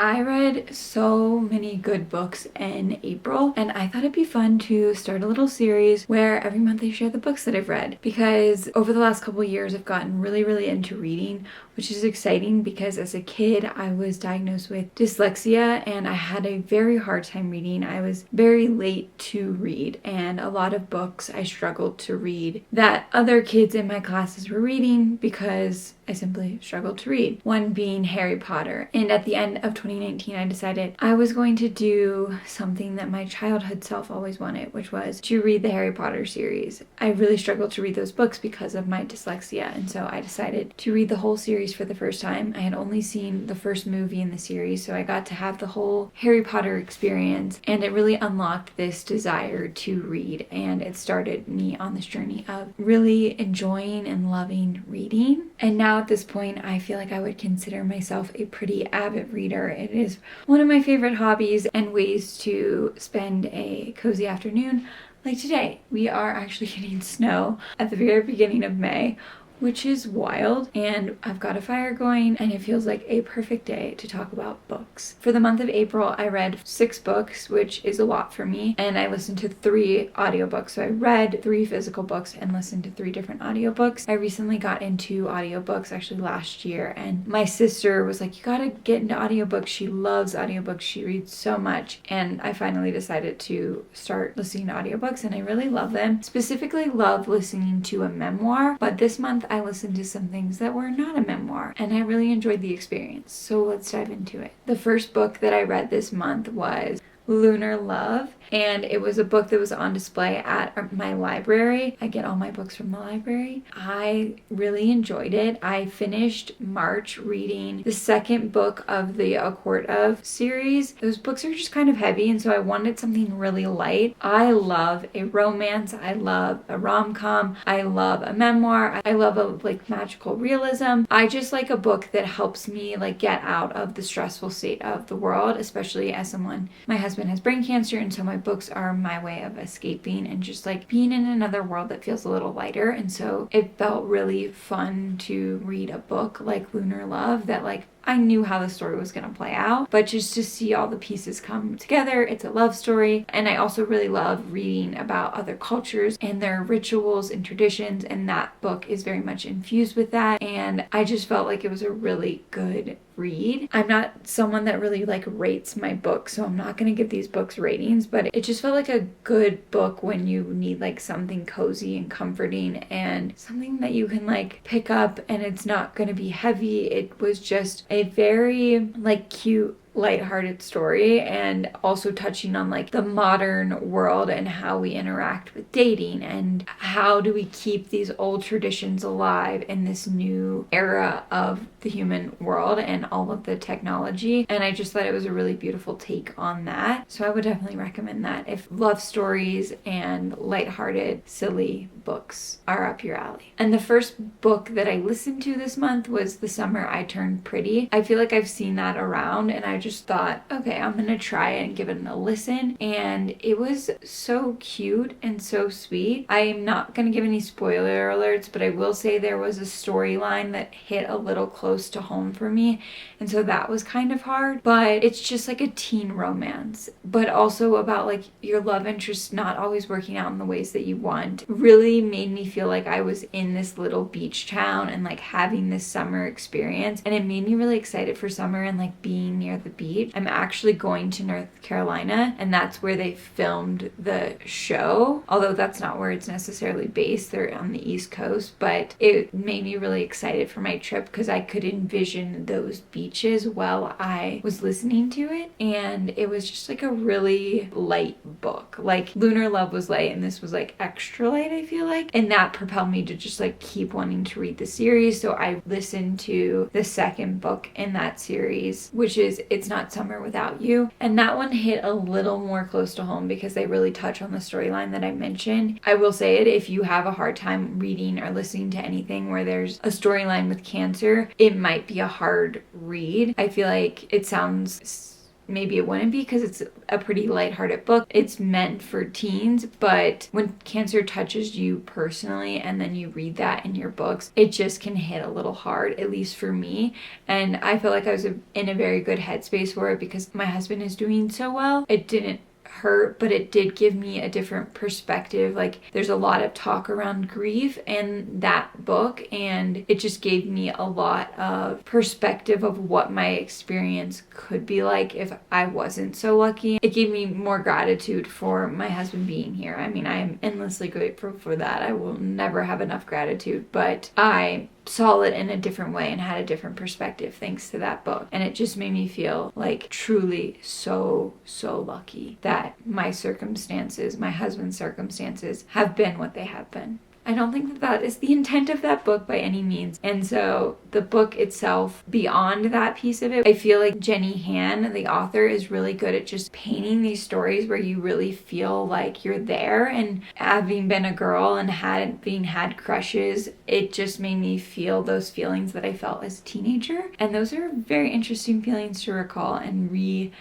I read so many good books in April, and I thought it'd be fun to start a little series where every month I share the books that I've read, because over the last couple of years I've gotten really into reading, which is exciting because as a kid I was diagnosed with dyslexia and I had a very hard time reading. I was very late to read, and a lot of books I struggled to read that other kids in my classes were reading because I simply struggled to read. One being Harry Potter. And at the end of 2019, I decided I was going to do something that my childhood self always wanted, which was to read the Harry Potter series. I really struggled to read those books because of my dyslexia, and so I decided to read the whole series for the first time. I had only seen the first movie in the series, so I got to have the whole Harry Potter experience, and it really unlocked this desire to read, and it started me on this journey of really enjoying and loving reading. And now at this point, I feel like I would consider myself a pretty avid reader. It is one of my favorite hobbies and ways to spend a cozy afternoon. Like today, we are actually getting snow at the very beginning of May, which is wild, and I've got a fire going, and it feels like a perfect day to talk about books. For the month of April, I read 6 books, which is a lot for me, and I listened to 3 audiobooks. So I read 3 physical books and listened to 3 different audiobooks. I recently got into audiobooks, actually last year, and my sister was like, you gotta get into audiobooks. She loves audiobooks. She reads so much, and I finally decided to start listening to audiobooks, and I really love them. Specifically love listening to a memoir, but this month I listened to some things that were not a memoir, and I really enjoyed the experience. So let's dive into it. The first book that I read this month was Lunar Love, and it was a book that was on display at my library. I get all my books from the library. I really enjoyed it. I finished March reading the second book of the A Court of series. Those books are just kind of heavy, and so I wanted something really light. I love a romance. I love a rom-com. I love a memoir. I love a magical realism. I just like a book that helps me get out of the stressful state of the world, especially as someone, my husband has brain cancer, and so my books are my way of escaping and just being in another world that feels a little lighter. And so it felt really fun to read a book like Lunar Love that I knew how the story was going to play out, but just to see all the pieces come together. It's a love story, and I also really love reading about other cultures and their rituals and traditions, and that book is very much infused with that, and I just felt like it was a really good read. I'm not someone that really rates my books, so I'm not going to give these books ratings, but it just felt like a good book when you need something cozy and comforting and something that you can pick up, and it's not going to be heavy. It was just a very cute, lighthearted story, and also touching on the modern world and how we interact with dating and how do we keep these old traditions alive in this new era of the human world and all of the technology. And I just thought it was a really beautiful take on that. So I would definitely recommend that if love stories and lighthearted, silly books are up your alley. And the first book that I listened to this month was The Summer I Turned Pretty. I feel like I've seen that around, and I just thought, okay, I'm gonna try it and give it a listen. And it was so cute and so sweet. I'm not gonna give any spoiler alerts, but I will say there was a storyline that hit a little close to home for me, and so that was kind of hard. But it's just a teen romance, but also about your love interest not always working out in the ways that you want. Really made me feel like I was in this little beach town and having this summer experience, and it made me really excited for summer and being near the beach. I'm actually going to North Carolina, and that's where they filmed the show, although that's not where it's necessarily based. They're on the East Coast, but it made me really excited for my trip because I could envision those beaches while I was listening to it, and it was just a really light book. Lunar Love was light, and this was extra light, I feel and that propelled me to just keep wanting to read the series. So I listened to the second book in that series, which is It's Not Summer Without You, and that one hit a little more close to home because they really touch on the storyline that I mentioned. I will say it, if you have a hard time reading or listening to anything where there's a storyline with cancer, it might be a hard read. I feel like it sounds maybe it wouldn't be, because it's a pretty lighthearted book. It's meant for teens, but when cancer touches you personally and then you read that in your books, it just can hit a little hard, at least for me. And I feel like I was in a very good headspace for it because my husband is doing so well. It didn't hurt, but it did give me a different perspective. Like, there's a lot of talk around grief in that book, and it just gave me a lot of perspective of what my experience could be like if I wasn't so lucky. It gave me more gratitude for my husband being here. I mean, I am endlessly grateful for that. I will never have enough gratitude, but I saw it in a different way and had a different perspective thanks to that book. And it just made me feel like truly so lucky that my circumstances, my husband's circumstances, have been what they have been. I don't think that that is the intent of that book by any means. And so the book itself, beyond that piece of it, I feel like Jenny Han, the author, is really good at just painting these stories where you really feel like you're there. And having been a girl and had crushes, it just made me feel those feelings that I felt as a teenager. And those are very interesting feelings to recall and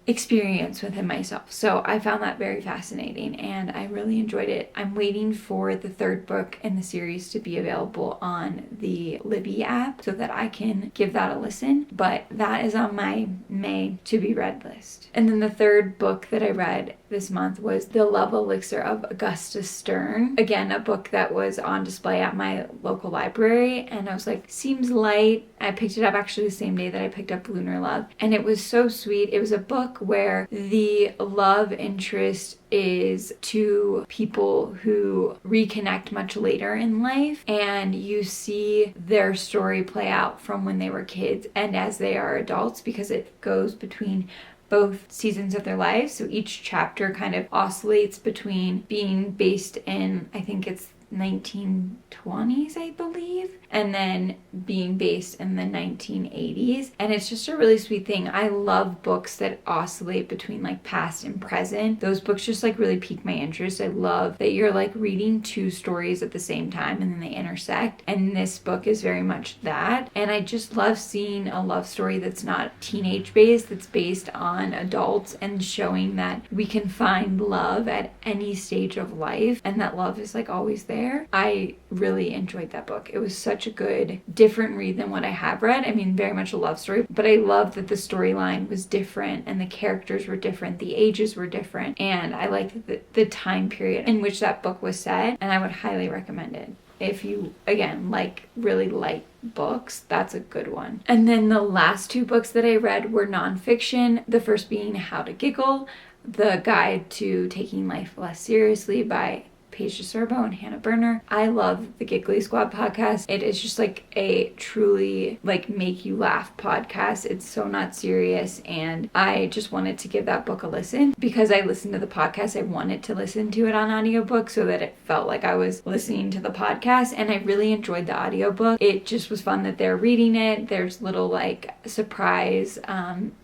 experience within myself. So I found that very fascinating and I really enjoyed it. I'm waiting for the third book in the series to be available on the Libby app so that I can give that a listen, but that is on my May to be read list. And then the third book that I read this month was The Love Elixir of Augustus Stern. Again, a book that was on display at my local library, and I was like, seems light. I picked it up actually the same day that I picked up Lunar Love, and it was so sweet. It was a book where the love interest is to people who reconnect much later in life, and you see their story play out from when they were kids and as they are adults, because it goes between both seasons of their lives. So each chapter kind of oscillates between being based in, I think it's 1920s, I believe, and then being based in the 1980s. And it's just a really sweet thing. I love books that oscillate between like past and present. Those books just like really pique my interest. I love that you're like reading two stories at the same time and then they intersect. And this book is very much that. And I just love seeing a love story that's not teenage based, that's based on adults, and showing that we can find love at any stage of life and that love is like always there. I really enjoyed that book. It was such a good, different read than what I have read. I mean, very much a love story, but I love that the storyline was different and the characters were different, the ages were different, and I liked the time period in which that book was set, and I would highly recommend it. If you, again, like really light books, that's a good one. And then the last two books that I read were nonfiction. The first being How to Giggle, The Guide to Taking Life Less Seriously by Paige DeSorbo and Hannah Berner. I love the Giggly Squad podcast. It is just like a truly like make you laugh podcast. It's so not serious, and I just wanted to give that book a listen. Because I listened to the podcast, I wanted to listen to it on audiobook so that it felt like I was listening to the podcast, and I really enjoyed the audiobook. It just was fun that they're reading it. There's little like surprise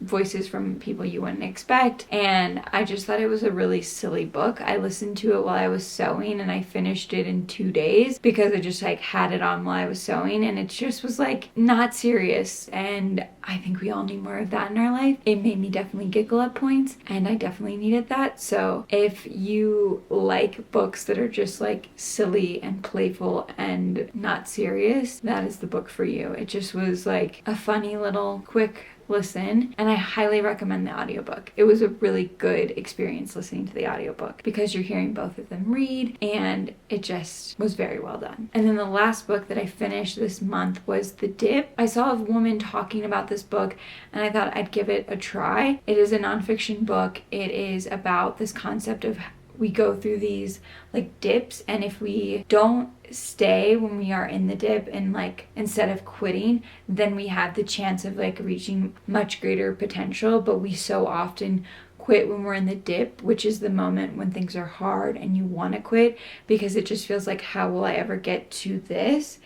voices from people you wouldn't expect, and I just thought it was a really silly book. I listened to it while I was sewing, and I finished it in 2 days because I just like had it on while I was sewing, and it just was like not serious, and I think we all need more of that in our life. It made me definitely giggle at points, and I definitely needed that. So if you like books that are just like silly and playful and not serious, that is the book for you. It just was like a funny little quick listen, and I highly recommend the audiobook. It was a really good experience listening to the audiobook because you're hearing both of them read, and it just was very well done. And then the last book that I finished this month was The Dip. I saw a woman talking about this book and I thought I'd give it a try. It is a nonfiction book. It is about this concept of we go through these like dips, and if we don't stay when we are in the dip and like instead of quitting, then we have the chance of like reaching much greater potential. But we so often quit when we're in the dip, which is the moment when things are hard and you want to quit because it just feels like, how will I ever get to this?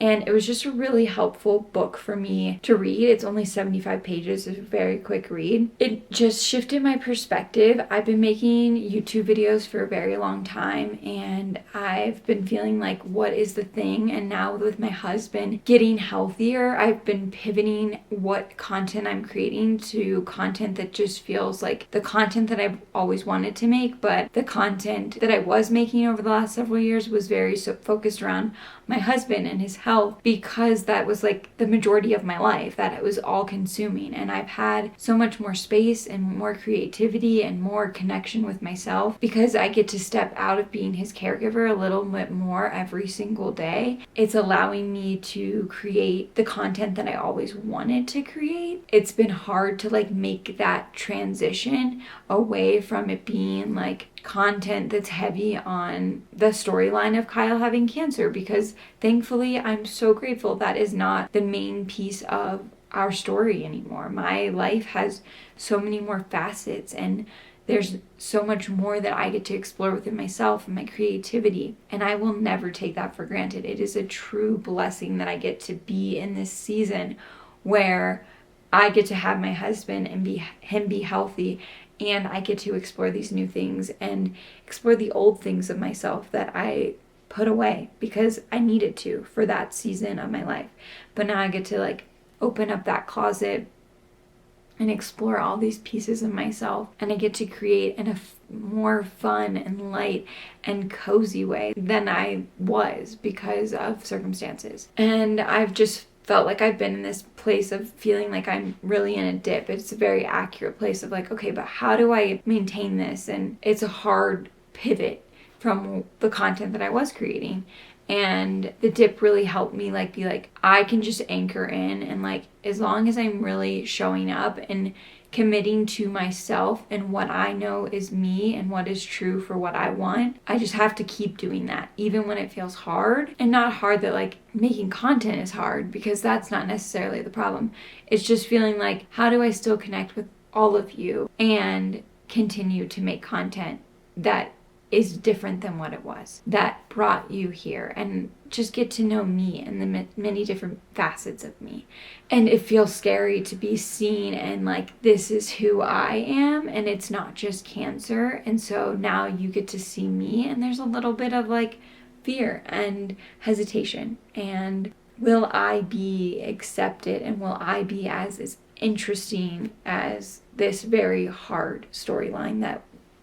And it was just a really helpful book for me to read. It's only 75 pages, it's a very quick read. It just shifted my perspective. I've been making YouTube videos for a very long time, and I've been feeling like, what is the thing? And now with my husband getting healthier, I've been pivoting what content I'm creating to content that just feels like the content that I've always wanted to make, but the content that I was making over the last several years was very focused around my husband and his health, because that was like the majority of my life, that it was all consuming. And I've had so much more space and more creativity and more connection with myself because I get to step out of being his caregiver a little bit more every single day. It's allowing me to create the content that I always wanted to create. It's been hard to like make that transition away from it being like content that's heavy on the storyline of Kyle having cancer, because thankfully I'm so grateful that is not the main piece of our story anymore. My life has so many more facets, and there's so much more that I get to explore within myself and my creativity, and I will never take that for granted. It is a true blessing that I get to be in this season where I get to have my husband and be healthy, and I get to explore these new things and explore the old things of myself that I put away because I needed to for that season of my life. But now I get to like open up that closet and explore all these pieces of myself, and I get to create in a more fun and light and cozy way than I was because of circumstances. And I've just felt like I've been in this place of feeling like I'm really in a dip. It's a very accurate place of like, okay, but how do I maintain this? And it's a hard pivot from the content that I was creating. And the dip really helped me like be like, I can just anchor in, and like as long as I'm really showing up and committing to myself and what I know is me and what is true for what I want, I just have to keep doing that even when it feels hard. And not hard that like making content is hard, because that's not necessarily the problem. It's just feeling like, how do I still connect with all of you and continue to make content that is different than what it was, that brought you here, and just get to know me and the many different facets of me. And it feels scary to be seen and like, this is who I am, and it's not just cancer. And so now you get to see me, and there's a little bit of like fear and hesitation, and will I be accepted, and will I be as interesting as this very hard storyline that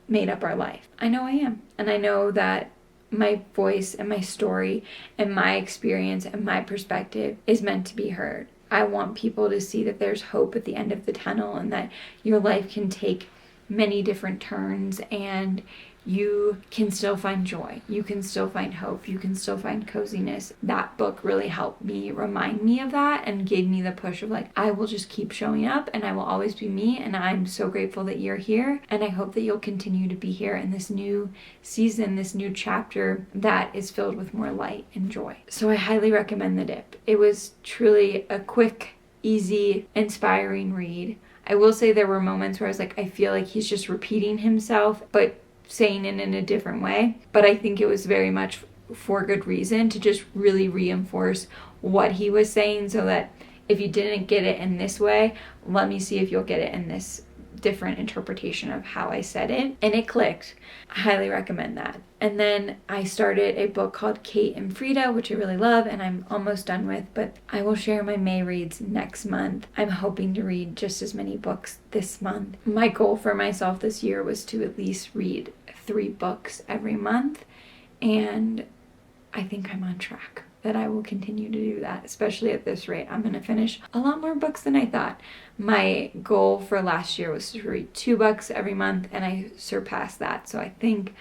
made up our life? I know I am. And I know that my voice and my story and my experience and my perspective is meant to be heard. I want people to see that there's hope at the end of the tunnel, and that your life can take many different turns, and you can still find joy. You can still find hope. You can still find coziness. That book really helped me remind me of that and gave me the push of like, I will just keep showing up, and I will always be me. And I'm so grateful that you're here. And I hope that you'll continue to be here in this new season, this new chapter that is filled with more light and joy. So I highly recommend The Dip. It was truly a quick, easy, inspiring read. I will say there were moments where I was like, I feel like he's just repeating himself, but saying it in a different way. But I think it was very much for good reason, to just really reinforce what he was saying, so that if you didn't get it in this way, let me see if you'll get it in this different interpretation of how I said it. And it clicked. I highly recommend that. And then I started a book called Kate and Frida, which I really love and I'm almost done with, but I will share my May reads next month. I'm hoping to read just as many books this month. My goal for myself this year was to at least read 3 books every month, and I think I'm on track that I will continue to do that, especially at this rate. I'm going to finish a lot more books than I thought. My goal for last year was to read 2 books every month, and I surpassed that. So I think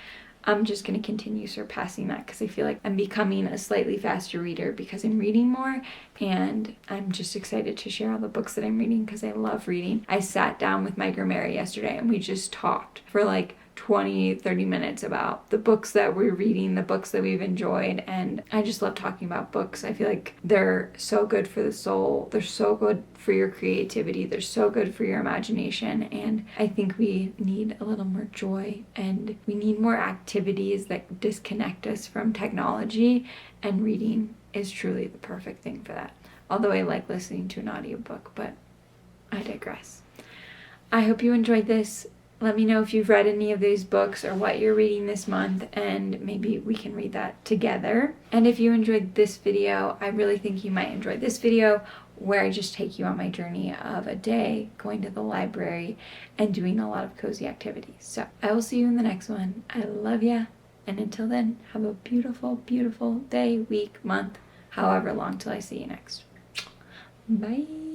I'm just going to continue surpassing that, because I feel like I'm becoming a slightly faster reader because I'm reading more, and I'm just excited to share all the books that I'm reading because I love reading. I sat down with my grammarian yesterday and we just talked for like 20-30 minutes about the books that we're reading, the books that we've enjoyed, and I just love talking about books. I feel like they're so good for the soul, they're so good for your creativity, they're so good for your imagination, and I think we need a little more joy, and we need more activities that disconnect us from technology, and reading is truly the perfect thing for that. Although I like listening to an audiobook, but I digress. I hope you enjoyed this. Let me know if you've read any of these books or what you're reading this month, and maybe we can read that together. And if you enjoyed this video, I really think you might enjoy this video where I just take you on my journey of a day going to the library and doing a lot of cozy activities. So I will see you in the next one. I love ya. And until then, have a beautiful, beautiful day, week, month, however long till I see you next. Bye.